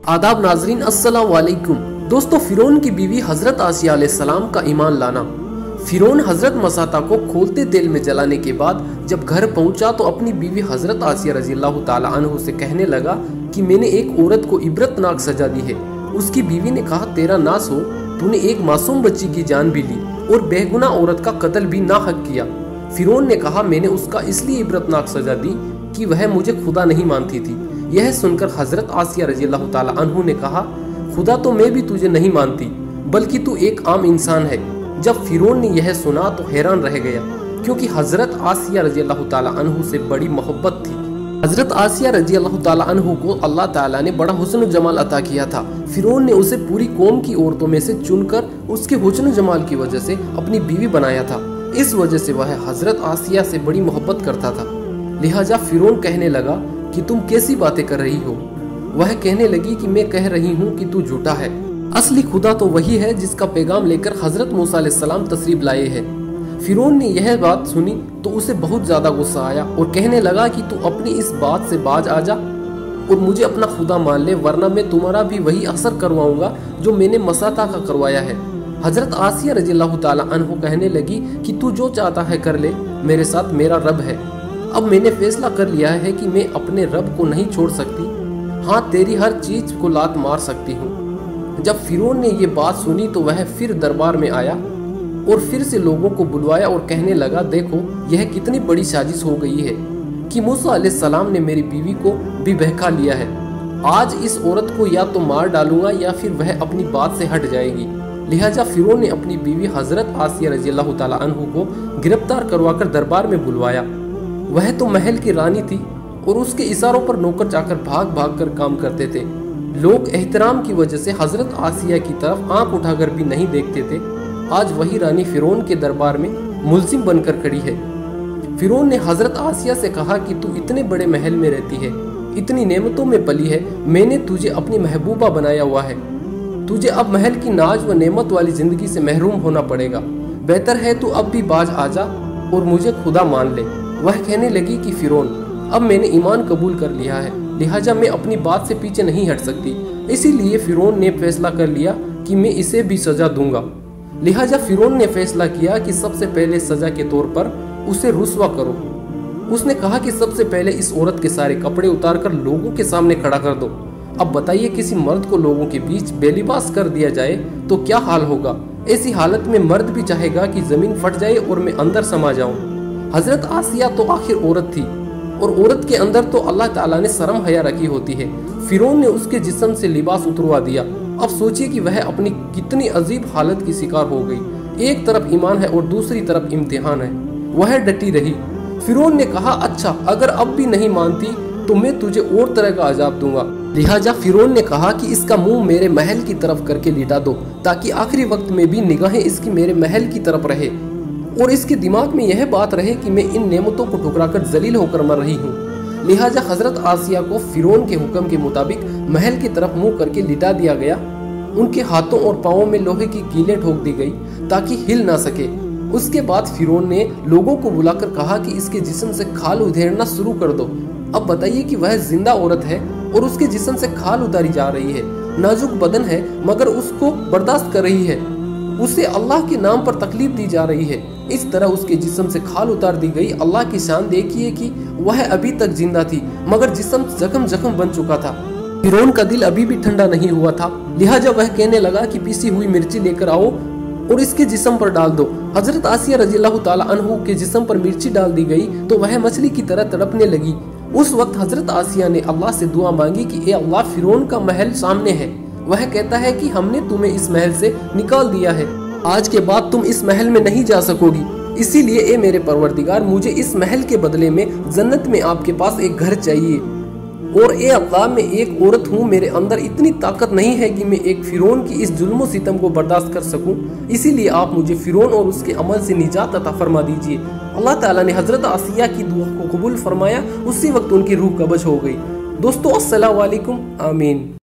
आदाब नाजरीन, अस्सलाम वालेकुम। दोस्तों, फिरौन की बीवी हजरत आसिया अलैहिस्सलाम का ईमान लाना। फिरौन हजरत मसाता को खोलते तेल में जलाने के बाद जब घर पहुंचा तो अपनी बीवी हजरत आसिया रज़ियल्लाहु ताला अन्हु से कहने लगा कि मैंने एक औरत को इबरतनाक सजा दी है। उसकी बीवी ने कहा, तेरा नास हो, तूने एक मासूम बच्ची की जान भी ली और बेगुनाह औरत का कत्ल भी नाहक किया। फिरौन ने कहा, मैंने उसका इसलिए इबरतनाक सजा दी कि वह मुझे खुदा नहीं मानती थी। यह सुनकर हजरत आसिया रज़ियल्लाहु ताला अन्हु ने कहा, खुदा तो मैं भी तुझे नहीं मानती, बल्कि तू एक आम इंसान है। जब फिरौन ने यह सुना तो हैरान रह गया, क्योंकि हजरत आसिया रज़ियल्लाहु ताला अन्हु से बड़ी मोहब्बत थी। हजरत आसिया रज़ियल्लाहु ताला अन्हु को अल्लाह ताला ने बड़ा हुस्न जमाल अता किया था। फिरौन ने उसे पूरी कौम की औरतों में से चुनकर उसके हुस्न जमाल की वजह से अपनी बीवी बनाया था। इस वजह से वह हजरत आसिया से बड़ी मोहब्बत करता था। लिहाजा फिरौन कहने लगा कि तुम कैसी बातें कर रही हो। वह कहने लगी कि मैं कह रही हूँ कि तू झूठा है। असली खुदा तो वही है जिसका पैगाम लेकर हजरत मूसा अलैहिस्सलाम तशरीफ लाए हैं। फिरौन ने यह बात सुनी तो उसे बहुत ज्यादा गुस्सा आया और कहने लगा कि तू अपनी इस बात से बाज आ जा और मुझे अपना खुदा मान ले, वरना मैं तुम्हारा भी वही असर करवाऊंगा जो मैंने मसाता का करवाया है। हजरत आसिया रज़ियल्लाहु ताला अन्हु कहने लगी कि तू जो चाहता है कर ले, मेरे साथ मेरा रब है। अब मैंने फैसला कर लिया है कि मैं अपने रब को नहीं छोड़ सकती, हाँ तेरी हर चीज को लात मार सकती हूँ। जब फिरौन ने ये बात सुनी तो वह फिर दरबार में आया और फिर से लोगों को बुलवाया और कहने लगा, देखो यह कितनी बड़ी साजिश हो गई है कि मूसा अलैहिस्सलाम ने मेरी बीवी को भी बहका लिया है। आज इस औरत को या तो मार डालूंगा या फिर वह अपनी बात से हट जाएगी। लिहाजा फिरौन ने अपनी बीवी हजरत आसिया रज़ियल्लाहु ताला अन्हु को गिरफ्तार करवाकर दरबार में बुलवाया। वह तो महल की रानी थी और उसके इशारों पर नौकर चाकर भाग भाग कर काम करते थे। लोग एहतराम की वजह से हजरत आसिया की तरफ आंख उठाकर भी नहीं देखते थे। आज वही रानी फिरौन के दरबार में मुल्जिम बनकर खड़ी है। फिरौन ने हजरत आसिया से कहा कि तू इतने बड़े महल में रहती है, इतनी नेमतों में पली है, मैंने तुझे अपनी महबूबा बनाया हुआ है। तुझे अब महल की नाज व नेमत वाली जिंदगी से महरूम होना पड़ेगा। बेहतर है तू अब भी बाज आ जा और मुझे खुदा मान ले। वह कहने लगी कि फिरौन, अब मैंने ईमान कबूल कर लिया है, लिहाजा मैं अपनी बात से पीछे नहीं हट सकती। इसीलिए फिरौन ने फैसला कर लिया कि मैं इसे भी सजा दूंगा। लिहाजा फिरौन ने फैसला किया कि सबसे पहले सजा के तौर पर उसे रुस्वा करो। उसने कहा कि सबसे पहले इस औरत के सारे कपड़े उतारकर लोगों के सामने खड़ा कर दो। अब बताइए, किसी मर्द को लोगों के बीच बेलिबास कर दिया जाए तो क्या हाल होगा। ऐसी हालत में मर्द भी चाहेगा कि जमीन फट जाए और मैं अंदर समा जाऊं। हजरत आसिया तो आखिर औरत थी और औरत के अंदर तो अल्लाह ताला ने शर्म हया रखी होती है। फिरौन ने उसके जिस्म से लिबास उतरवा दिया। अब सोचिए कि वह अपनी कितनी अजीब हालत की शिकार हो गई। एक तरफ ईमान है और दूसरी तरफ इम्तिहान है। वह डटी रही। फिरौन ने कहा, अच्छा अगर अब भी नहीं मानती तो मैं तुझे और तरह का अजाब दूंगा। लिहाजा फिरौन ने कहा कि इसका मुंह मेरे महल की तरफ करके लिटा दो, ताकि आखिरी वक्त में भी निगाहें इसकी मेरे महल की तरफ रहे और इसके दिमाग में यह बात रहे कि मैं इन नेमतों को ठुकराकर जलील होकर मर रही हूँ। लिहाजा हजरत आसिया को फिरौन के हुक्म के मुताबिक महल की तरफ मुंह करके लिटा दिया गया। उनके हाथों और पाँवों में लोहे की कीलें ठोक दी गई ताकि हिल ना सके। उसके बाद फिरौन ने लोगों को बुलाकर कहा कि इसके जिस्म से खाल उधेड़ना शुरू कर दो। अब बताइए कि वह जिंदा औरत है और उसके जिस्म से खाल उतारी जा रही है। नाजुक बदन है मगर उसको बर्दाश्त कर रही है। उसे अल्लाह के नाम पर तकलीफ दी जा रही है। इस तरह उसके जिस्म से खाल उतार दी गई। अल्लाह की शान देखिए कि वह अभी तक जिंदा थी मगर जिस्म जख्म जख्म बन चुका था। फिरौन का दिल अभी भी ठंडा नहीं हुआ था। लिहाजा वह कहने लगा कि पीसी हुई मिर्ची लेकर आओ और इसके जिस्म पर डाल दो। हजरत आसिया रज़ियल्लाहु ताला अन्हु के जिस्म पर मिर्ची डाल दी गई तो वह मछली की तरह तड़पने लगी। उस वक्त हजरत आसिया ने अल्लाह से दुआ मांगी कि ए अल्लाह, फिरौन का महल सामने है। वह कहता है कि हमने तुम्हें इस महल से निकाल दिया है, आज के बाद तुम इस महल में नहीं जा सकोगी। इसीलिए ए मेरे परवरदिगार, मुझे इस महल के बदले में जन्नत में आपके पास एक घर चाहिए। और ए अल्लाह, मैं एक औरत हूँ, मेरे अंदर इतनी ताकत नहीं है कि मैं एक फिरौन की इस जुल्म सितम को बर्दाश्त कर सकूं। इसीलिए आप मुझे फिरौन और उसके अमल से निजात अता फरमा दीजिए। अल्लाह ताला ने हजरत आसिया की दुआ को कबूल फरमाया। उसी वक्त उनकी रूह कब्ज हो गई। दोस्तों, अस्सलाम वालेकुम, आमीन।